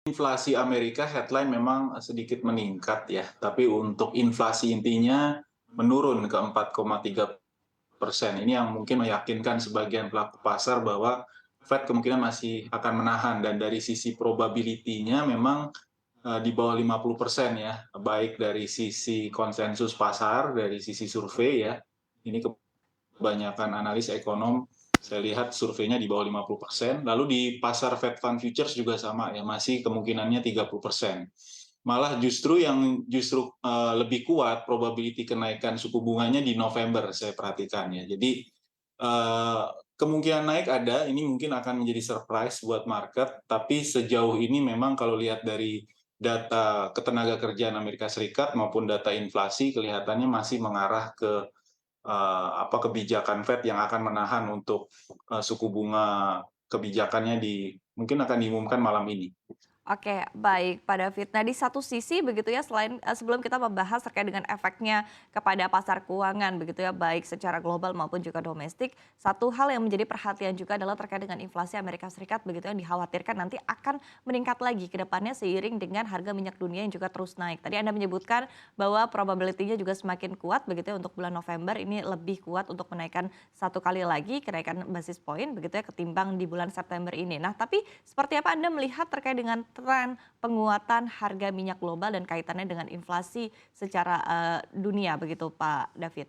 Inflasi Amerika headline memang sedikit meningkat ya, tapi untuk inflasi intinya menurun ke 4,3%. Ini yang mungkin meyakinkan sebagian pelaku pasar bahwa Fed kemungkinan masih akan menahan, dan dari sisi probability-nya memang di bawah 50% ya, baik dari sisi konsensus pasar, dari sisi survei ya. Ini kebanyakan analis ekonom saya lihat surveinya di bawah 50%. Lalu di pasar Fed Fund Futures juga sama ya, masih kemungkinannya 30%. Malah justru lebih kuat probability kenaikan suku bunganya di November saya perhatikan ya. Jadi kemungkinan naik ada, ini mungkin akan menjadi surprise buat market, tapi sejauh ini memang kalau lihat dari data ketenaga kerjaan Amerika Serikat maupun data inflasi kelihatannya masih mengarah ke kebijakan Fed yang akan menahan untuk suku bunga kebijakannya mungkin akan diumumkan malam ini. Oke, baik Pak David. Nah, di satu sisi begitu ya, selain sebelum kita membahas terkait dengan efeknya kepada pasar keuangan begitu ya, baik secara global maupun juga domestik, satu hal yang menjadi perhatian juga adalah terkait dengan inflasi Amerika Serikat begitu yang dikhawatirkan nanti akan meningkat lagi ke depannya seiring dengan harga minyak dunia yang juga terus naik. Tadi Anda menyebutkan bahwa probability-nya juga semakin kuat begitu ya untuk bulan November ini lebih kuat untuk menaikkan satu kali lagi kenaikan basis point begitu ya ketimbang di bulan September ini. Nah, tapi seperti apa Anda melihat terkait dengan tren penguatan harga minyak global dan kaitannya dengan inflasi secara dunia begitu Pak David?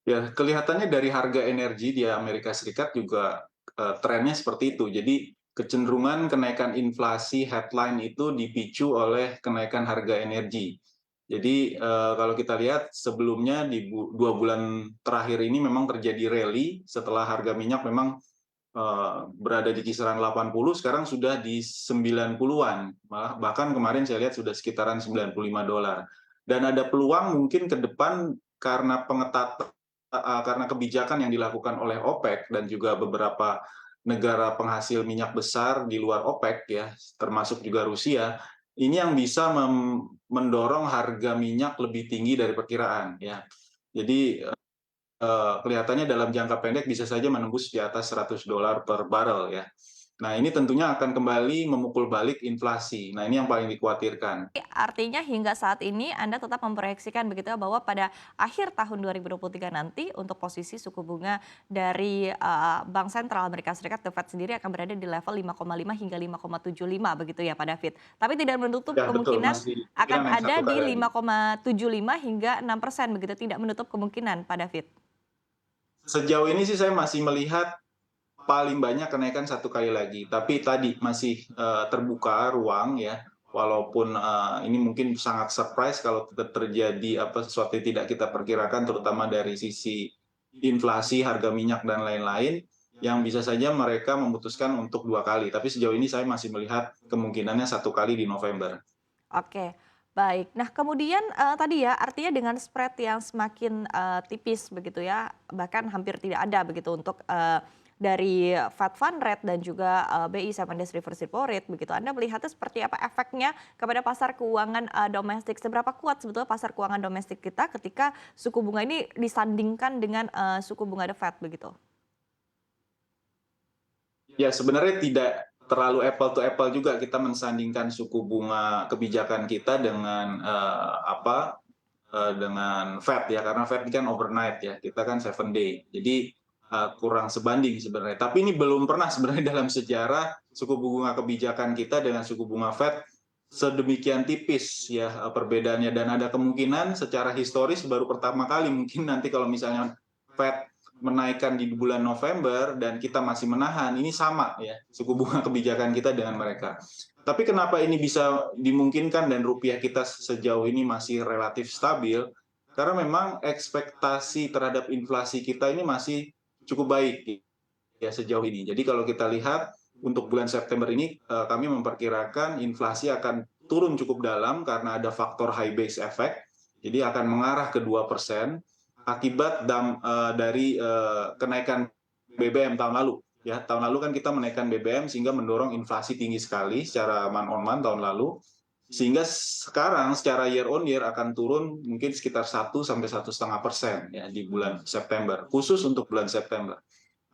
Ya, kelihatannya dari harga energi di Amerika Serikat juga trennya seperti itu. Jadi kecenderungan kenaikan inflasi headline itu dipicu oleh kenaikan harga energi. Jadi kalau kita lihat sebelumnya di 2 bulan terakhir ini memang terjadi rally setelah harga minyak memang berada di kisaran 80, sekarang sudah di 90-an. Bahkan kemarin saya lihat sudah sekitaran $95. Dan ada peluang mungkin ke depan karena karena kebijakan yang dilakukan oleh OPEC dan juga beberapa negara penghasil minyak besar di luar OPEC ya, termasuk juga Rusia, ini yang bisa mendorong harga minyak lebih tinggi dari perkiraan ya. Jadi kelihatannya dalam jangka pendek bisa saja menembus di atas $100 per barrel ya. Nah, ini tentunya akan kembali memukul balik inflasi. Nah, ini yang paling dikhawatirkan. Artinya hingga saat ini Anda tetap memproyeksikan begitu ya bahwa pada akhir tahun 2023 nanti untuk posisi suku bunga dari Bank Sentral Amerika Serikat The Fed sendiri akan berada di level 5,5 hingga 5,75 begitu ya Pak David. Tapi tidak menutup Ya, betul, kemungkinan masih akan kemungkinan naik ada satu di kali lagi. 5,75 hingga 6% begitu, tidak menutup kemungkinan Pak David. Sejauh ini sih saya masih melihat paling banyak kenaikan satu kali lagi, tapi tadi masih terbuka ruang ya, walaupun ini mungkin sangat surprise kalau terjadi sesuatu yang tidak kita perkirakan, terutama dari sisi inflasi, harga minyak dan lain-lain, yang bisa saja mereka memutuskan untuk 2 kali. Tapi sejauh ini saya masih melihat kemungkinannya satu kali di November. Oke, baik. Nah kemudian, tadi ya artinya dengan spread yang semakin, tipis begitu ya, bahkan hampir tidak ada begitu untuk, dari Fed Fund Rate dan juga, BI 7 Days Reverse Repo Rate begitu. Anda melihatnya seperti apa efeknya kepada pasar keuangan, domestik? Seberapa kuat sebetulnya pasar keuangan domestik kita ketika suku bunga ini disandingkan dengan, suku bunga The Fed begitu? Ya, sebenarnya tidak terlalu apple to apple juga kita mensandingkan suku bunga kebijakan kita dengan dengan Fed ya, karena Fed kan overnight ya, kita kan 7 day. Jadi kurang sebanding sebenarnya. Tapi ini belum pernah sebenarnya dalam sejarah suku bunga kebijakan kita dengan suku bunga Fed sedemikian tipis ya perbedaannya, dan ada kemungkinan secara historis baru pertama kali mungkin nanti kalau misalnya Fed menaikkan di bulan November dan kita masih menahan, ini sama ya suku bunga kebijakan kita dengan mereka. Tapi kenapa ini bisa dimungkinkan dan rupiah kita sejauh ini masih relatif stabil? Karena memang ekspektasi terhadap inflasi kita ini masih cukup baik ya sejauh ini. Jadi kalau kita lihat untuk bulan September ini kami memperkirakan inflasi akan turun cukup dalam karena ada faktor high base effect. Jadi akan mengarah ke 2% akibat dari kenaikan BBM tahun lalu. Ya, tahun lalu kan kita menaikkan BBM sehingga mendorong inflasi tinggi sekali secara month on month tahun lalu. Sehingga sekarang secara year on year akan turun mungkin sekitar 1 sampai 1,5% ya di bulan September, khusus untuk bulan September.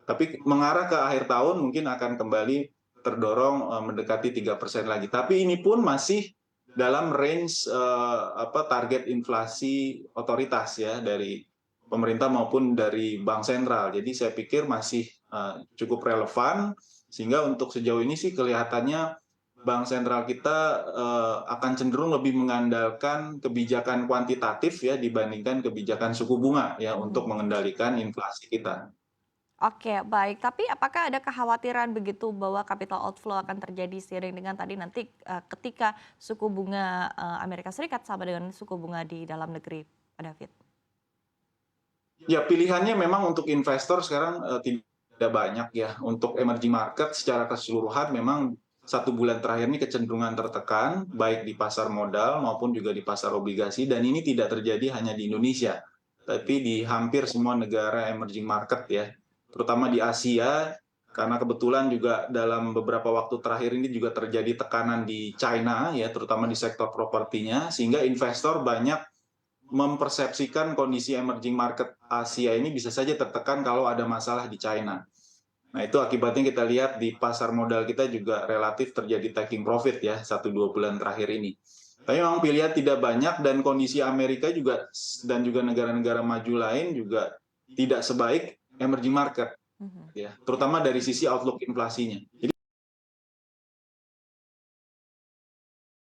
Tapi mengarah ke akhir tahun mungkin akan kembali terdorong mendekati 3% lagi. Tapi ini pun masih dalam range target inflasi otoritas ya dari pemerintah maupun dari bank sentral. Jadi saya pikir masih cukup relevan sehingga untuk sejauh ini sih kelihatannya bank sentral kita akan cenderung lebih mengandalkan kebijakan kuantitatif ya dibandingkan kebijakan suku bunga ya untuk mengendalikan inflasi kita. Oke, baik. Tapi apakah ada kekhawatiran begitu bahwa capital outflow akan terjadi seiring dengan tadi nanti ketika suku bunga Amerika Serikat sama dengan suku bunga di dalam negeri, Pak David? Ya, pilihannya memang untuk investor sekarang tidak banyak ya. Untuk emerging market secara keseluruhan memang 1 bulan terakhir ini kecenderungan tertekan, baik di pasar modal maupun juga di pasar obligasi, dan ini tidak terjadi hanya di Indonesia, tapi di hampir semua negara emerging market ya, terutama di Asia, karena kebetulan juga dalam beberapa waktu terakhir ini juga terjadi tekanan di China ya, terutama di sektor propertinya, sehingga investor banyak mempersepsikan kondisi emerging market Asia ini bisa saja tertekan kalau ada masalah di China. Nah, itu akibatnya kita lihat di pasar modal kita juga relatif terjadi taking profit ya 1-2 bulan terakhir ini. Tapi memang pilihan tidak banyak dan kondisi Amerika juga dan juga negara-negara maju lain juga tidak sebaik emerging market ya, terutama dari sisi outlook inflasinya. Jadi